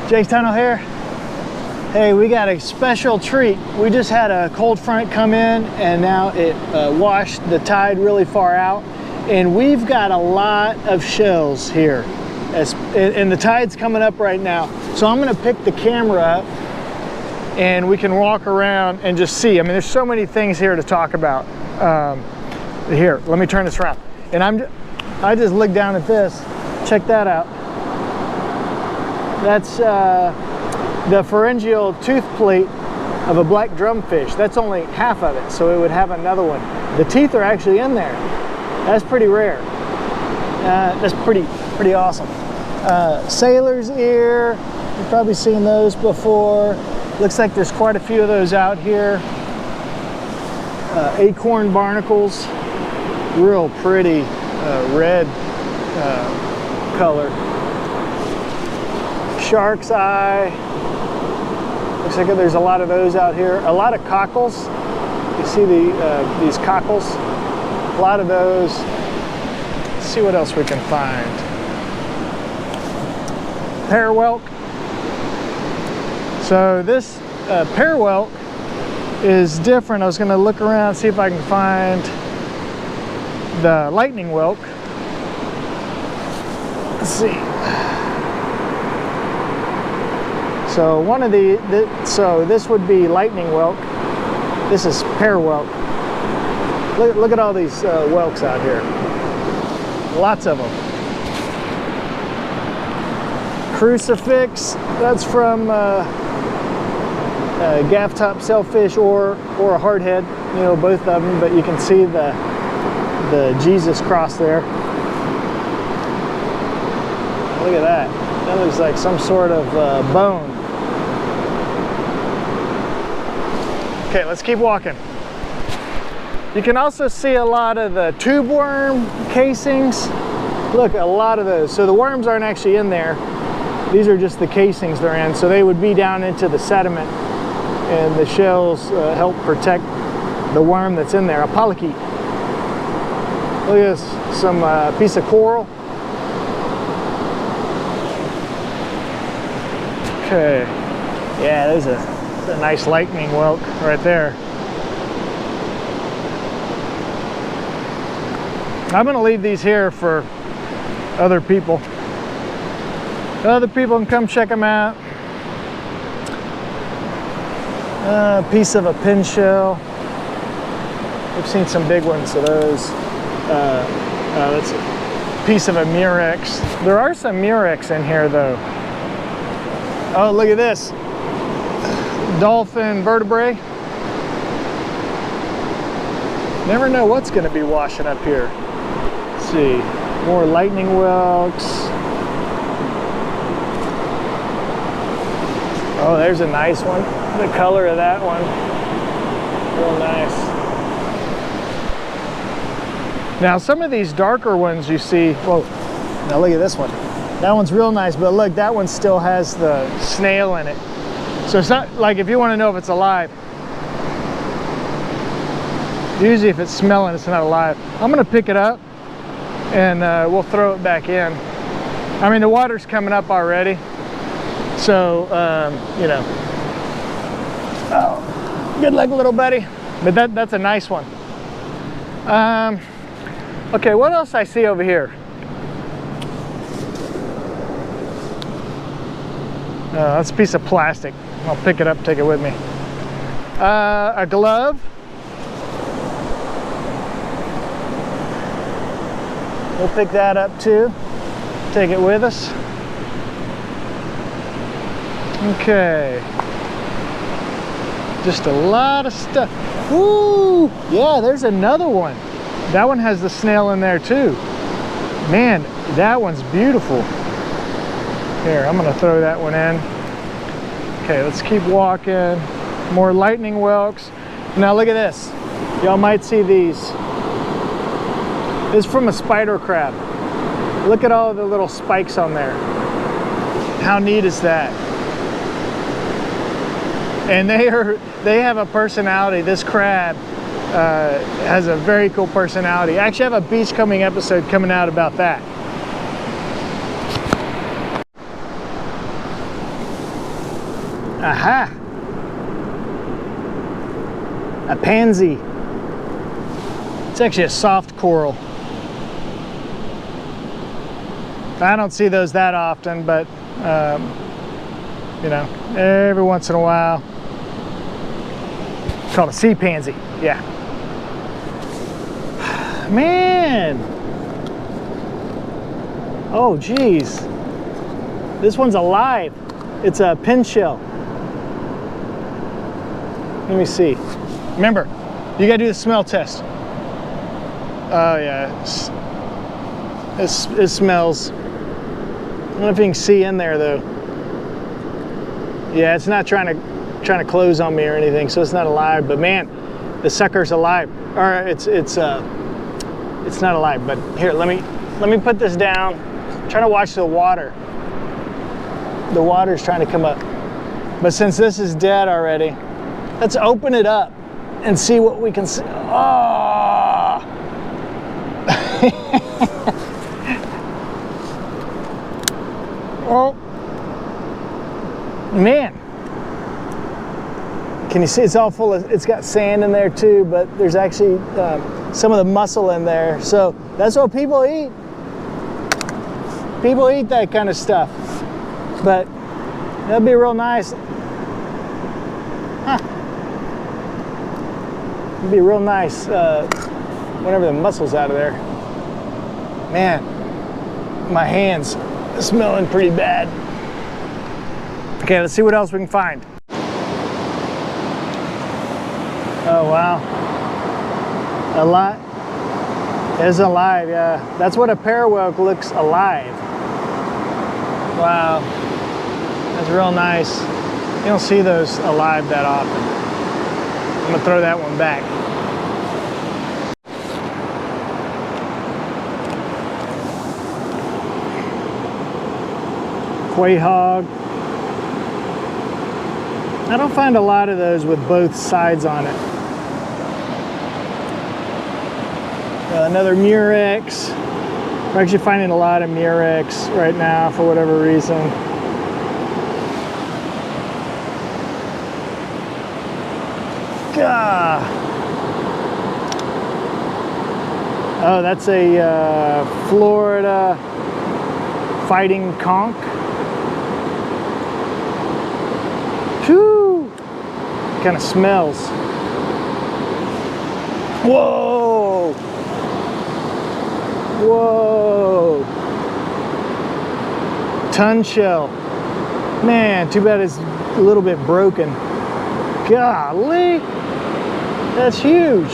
Jace Tunnell here. Hey, we got a special treat. We just had a cold front come in and now it washed the tide really far out. And we've got a lot of shells here. And the tide's coming up right now. So I'm gonna pick the camera up and we can walk around and just see. I mean, there's so many things here to talk about. Here, let me turn this around. And I just looked down at this. Check that out. That's the pharyngeal tooth plate of a black drumfish. That's only half of it, so it would have another one. The teeth are actually in there. That's pretty rare. That's pretty awesome. Sailor's ear, you've probably seen those before. Looks like there's quite a few of those out here. Acorn barnacles, real pretty red color. Shark's eye. Looks like there's a lot of those out here. A lot of cockles. You see these cockles? A lot of those. Let's see what else we can find. Parwelk. So this parwelk is different. I was going to look around, see if I can find the lightning whelk. Let's see. So one of so this would be lightning whelk. This is parwelk. Look at all these whelks out here. Lots of them. Crucifix. That's from gaff top sailfish or a hardhead. You know, both of them. But you can see the Jesus cross there. Look at that. That looks like some sort of bone. Okay, let's keep walking. You can also see a lot of the tube worm casings. Look, a lot of those. So the worms aren't actually in there. These are just the casings they're in. So they would be down into the sediment and the shells help protect the worm that's in there, a polychaete. Look at this, some piece of coral. Okay, yeah, there's a nice lightning whelk right there. I'm gonna leave these here for other people. Other people can come check them out. A piece of a pin shell. We've seen some big ones of those. That's a piece of a murex. There are some murex in here though. Oh, look at this. Dolphin vertebrae. Never know what's going to be washing up here. Let's see. More lightning whelks. Oh, there's a nice one. The color of that one. Real nice. Now, some of these darker ones you see. Whoa. Now, look at this one. That one's real nice, but look, that one still has the snail in it. So it's not like if you want to know if it's alive. Usually if it's smelling, it's not alive. I'm going to pick it up and we'll throw it back in. I mean, the water's coming up already. So, you know. Oh, good luck, little buddy. But that's a nice one. Okay, what else I see over here? That's a piece of plastic. I'll pick it up, take it with me. A glove. We'll pick that up too. Take it with us. Okay. Just a lot of stuff. Ooh, yeah, there's another one. That one has the snail in there too. Man, that one's beautiful. Here, I'm gonna throw that one in. Okay, let's keep walking. More lightning whelks. Now look at this. Y'all might see these. This is from a spider crab. Look at all the little spikes on there. How neat is that? And they have a personality. This crab has a very cool personality. I actually have a beachcombing episode coming out about that. Aha! A pansy. It's actually a soft coral. I don't see those that often, but you know, every once in a while. It's called a sea pansy. Yeah. Man. Oh, geez. This one's alive. It's a pin shell. Let me see. Remember, you gotta do the smell test. Oh yeah, it smells. I don't know if you can see in there though. Yeah, it's not trying to close on me or anything, so it's not alive. But man, the sucker's alive. Or it's not alive. But here, let me put this down. I'm trying to watch the water. The water's trying to come up. But since this is dead already, let's open it up and see what we can see. Oh! Oh, man. Can you see it's all full of, it's got sand in there too, but there's actually some of the mussel in there. So that's what people eat. People eat that kind of stuff. But that'd be real nice. Huh. It'd be real nice whenever the mussel's out of there. Man, my hands smelling pretty bad. Okay, let's see what else we can find. Oh wow, a lot is alive. Yeah, that's what a parwelk looks alive. Wow, that's real nice. You don't see those alive that often. I'm gonna throw that one back. Quahog. I don't find a lot of those with both sides on it. Another murex. We're actually finding a lot of murex right now for whatever reason. Gah. Oh, that's a Florida fighting conch. Whew. Kind of smells. Whoa. Whoa. Ton shell. Man, too bad it's a little bit broken. Golly. That's huge.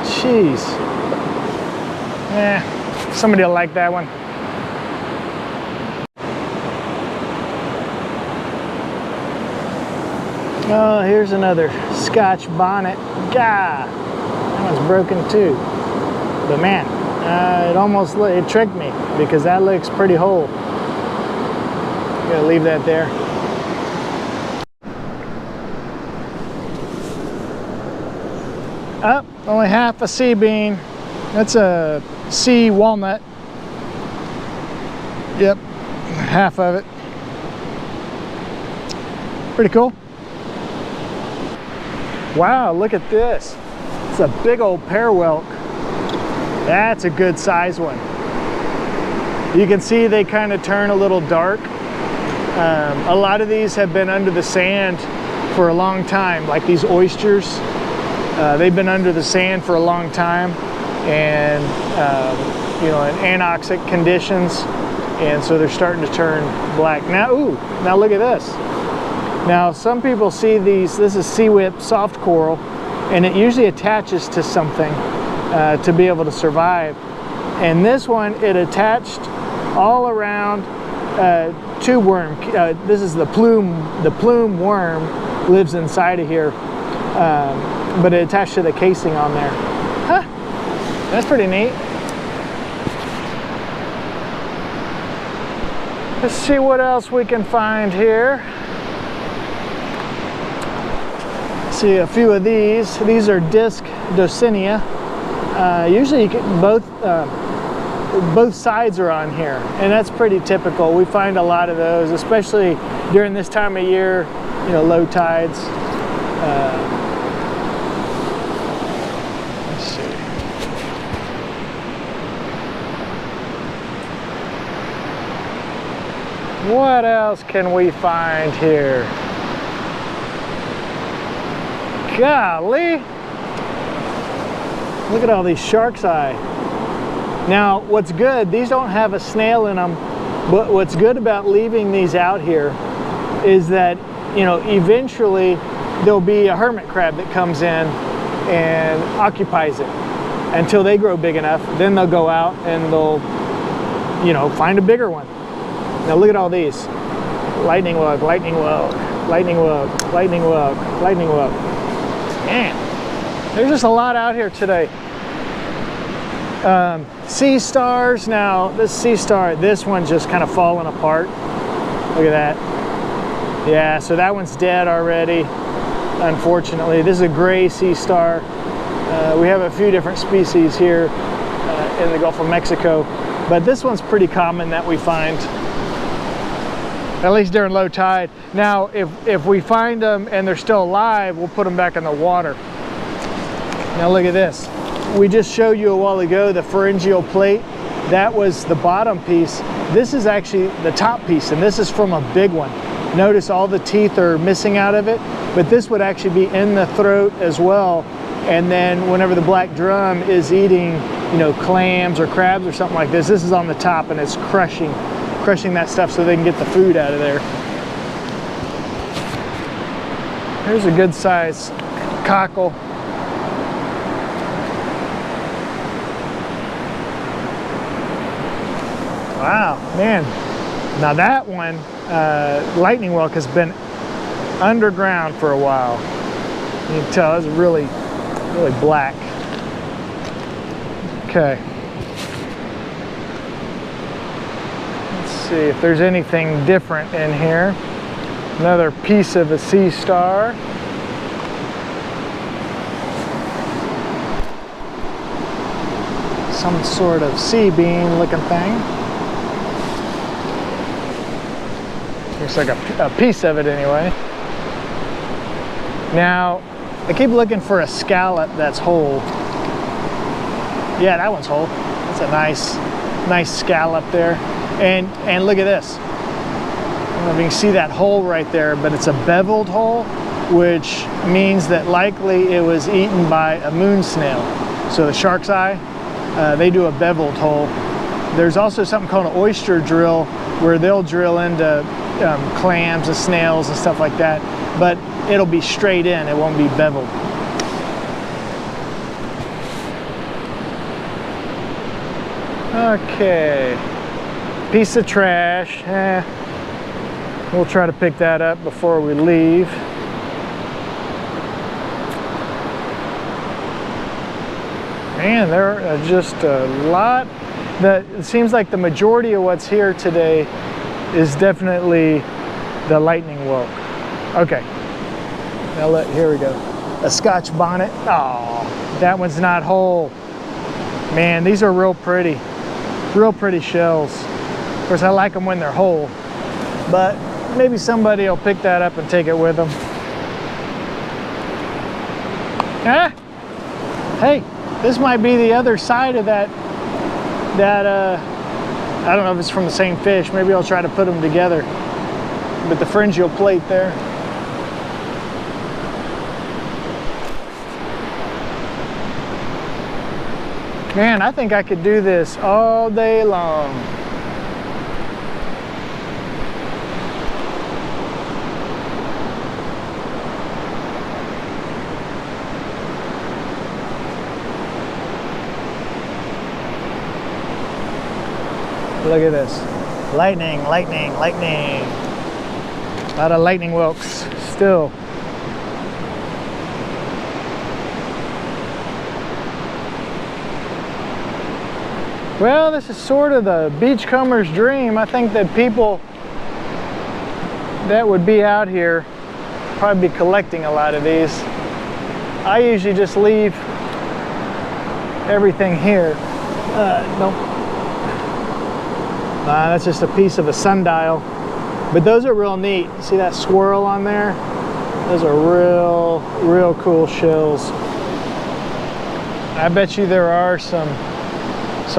Jeez. Somebody will like that one. Oh, here's another Scotch bonnet. Gah! That one's broken too. But man, it tricked me because that looks pretty whole. Gotta leave that there. Oh, only half a sea bean. That's a sea walnut. Yep, half of it. Pretty cool. Wow, look at this. It's a big old parwelk. That's a good size one. You can see they kind of turn a little dark. A lot of these have been under the sand for a long time, like these oysters. They've been under the sand for a long time, and you know, in anoxic conditions, and so they're starting to turn black. Now, ooh, now look at this. Now, some people see these, this is sea whip soft coral, and it usually attaches to something to be able to survive. And this one, it attached all around tube worm. This is the plume worm lives inside of here, but it attached to the casing on there. Huh, that's pretty neat. Let's see what else we can find here. See a few of these. These are disc Dosinia. Usually you get both both sides are on here, and that's pretty typical. We find a lot of those, especially during this time of year, you know, low tides. Let's see. What else can we find here? Golly! Look at all these shark's eye. Now, what's good, these don't have a snail in them, but what's good about leaving these out here is that, you know, eventually there'll be a hermit crab that comes in and occupies it until they grow big enough. Then they'll go out and they'll, you know, find a bigger one. Now look at all these. Lightning wug, lightning wug, lightning wug, lightning wug, lightning wug. Man, there's just a lot out here today. Sea stars. Now this sea star, this one's just kind of falling apart. Look at that. Yeah, so that one's dead already, unfortunately. This is a gray sea star. We have a few different species here in the Gulf of Mexico, but this one's pretty common that we find, at least during low tide. Now, if we find them and they're still alive, we'll put them back in the water. Now look at this. We just showed you a while ago the pharyngeal plate. That was the bottom piece. This is actually the top piece, and this is from a big one. Notice all the teeth are missing out of it, but this would actually be in the throat as well. And then whenever the black drum is eating, you know, clams or crabs or something like this, this is on the top and it's crushing that stuff so they can get the food out of there. Here's a good size cockle. Wow, man. Now that one, lightning whelk, has been underground for a while. You can tell it's really black. Okay. Let's see if there's anything different in here. Another piece of a sea star. Some sort of sea bean looking thing. Looks like a piece of it anyway. Now, I keep looking for a scallop that's whole. Yeah, that one's whole. That's a nice scallop there. And look at this. I don't know if you can see that hole right there, but it's a beveled hole, which means that likely it was eaten by a moon snail. So the shark's eye, they do a beveled hole. There's also something called an oyster drill, where they'll drill into clams and snails and stuff like that, but it'll be straight in, it won't be beveled. Okay, piece of trash. We'll try to pick that up before we leave. Man, there are just a lot. It seems like the majority of what's here today is definitely the lightning whelk. Okay, now here we go. A Scotch bonnet. Oh, that one's not whole. Man, these are real pretty shells. Of course, I like them when they're whole, but maybe somebody will pick that up and take it with them. Ah, hey, this might be the other side of that I don't know if it's from the same fish. Maybe I'll try to put them together. But the pharyngeal plate there. Man, I think I could do this all day long. Look at this. Lightning, lightning, lightning. A lot of lightning whelks still. Well, this is sort of the beachcomber's dream. I think that people that would be out here probably be collecting a lot of these. I usually just leave everything here. Nope. That's just a piece of a sundial. But those are real neat. See that swirl on there? Those are real cool shells. I bet you there are some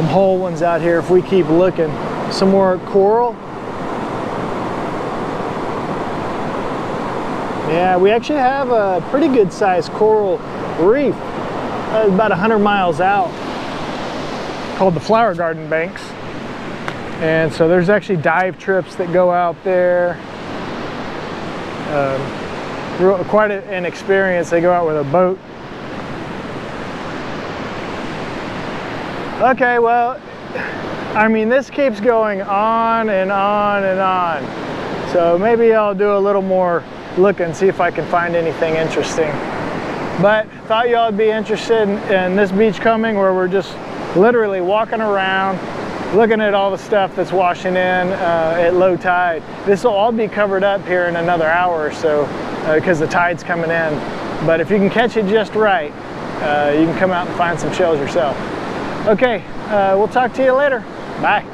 whole ones out here if we keep looking. Some more coral. Yeah, we actually have a pretty good sized coral reef about 100 miles out called the Flower Garden Banks. And so there's actually dive trips that go out there. Quite an experience. They go out with a boat. Okay, well, I mean, this keeps going on and on and on. So maybe I'll do a little more look and see if I can find anything interesting. But thought y'all would be interested in this beachcombing where we're just literally walking around, looking at all the stuff that's washing in at low tide. This will all be covered up here in another hour or so because the tide's coming in. But if you can catch it just right, you can come out and find some shells yourself. Okay, we'll talk to you later. Bye.